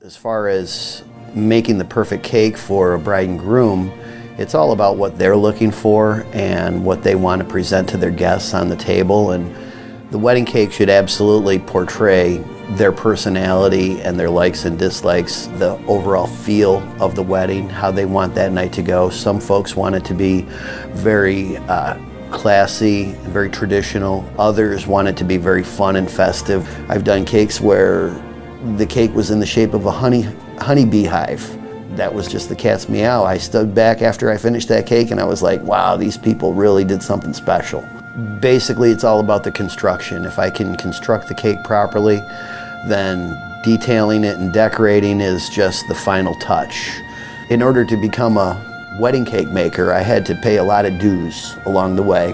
As far as making the perfect cake for a bride and groom, it's all about what they're looking for and what they want to present to their guests on the table. And the wedding cake should absolutely portray their personality and their likes and dislikes, the overall feel of the wedding, how they want that night to go. Some folks want it to be very classy, very traditional. Others want it to be very fun and festive. I've done cakes where the cake was in the shape of a honey beehive. That was just the cat's meow. I stood back after I finished that cake and I was like, wow, these people really did something special. Basically, it's all about the construction. If I can construct the cake properly, then detailing it and decorating is just the final touch. In order to become a wedding cake maker, I had to pay a lot of dues along the way.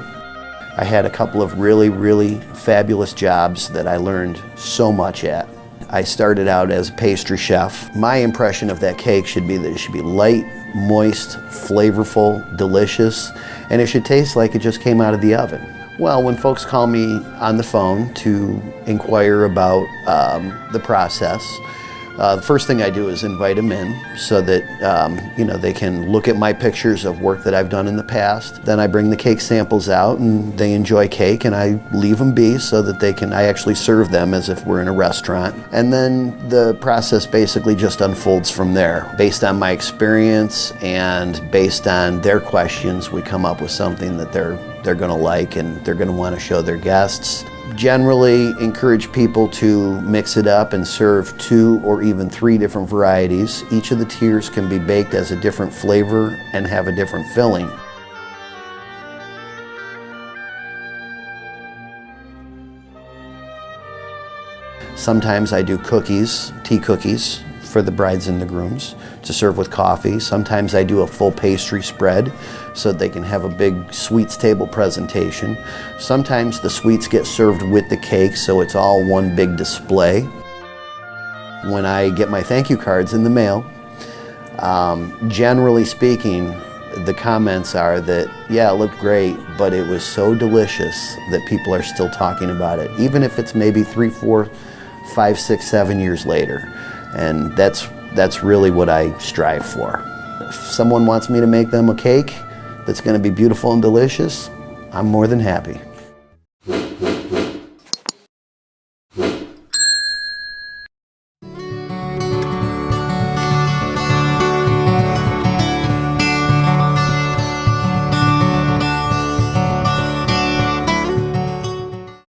I had a couple of really fabulous jobs that I learned so much at. I started out as a pastry chef. My impression of that cake should be that it should be light, moist, flavorful, delicious, and it should taste like it just came out of the oven. Well, when folks call me on the phone to inquire about the process, the first thing I do is invite them in so that they can look at my pictures of work that I've done in the past. Then I bring the cake samples out and they enjoy cake, and I leave them be so that I actually serve them as if we're in a restaurant. And then the process basically just unfolds from there. Based on my experience and based on their questions, we come up with something that they're going to like and they're going to want to show their guests. Generally encourage people to mix it up and serve 2 or even 3 different varieties. Each of the tiers can be baked as a different flavor and have a different filling. Sometimes I do cookies, tea cookies, for the brides and the grooms to serve with coffee. Sometimes I do a full pastry spread so they can have a big sweets table presentation. Sometimes the sweets get served with the cake, so it's all one big display. When I get my thank you cards in the mail, generally speaking, the comments are that, yeah, it looked great, but it was so delicious that people are still talking about it, even if it's maybe 3, 4, 5, 6, 7 years later. And that's really what I strive for. If someone wants me to make them a cake that's going to be beautiful and delicious, I'm more than happy.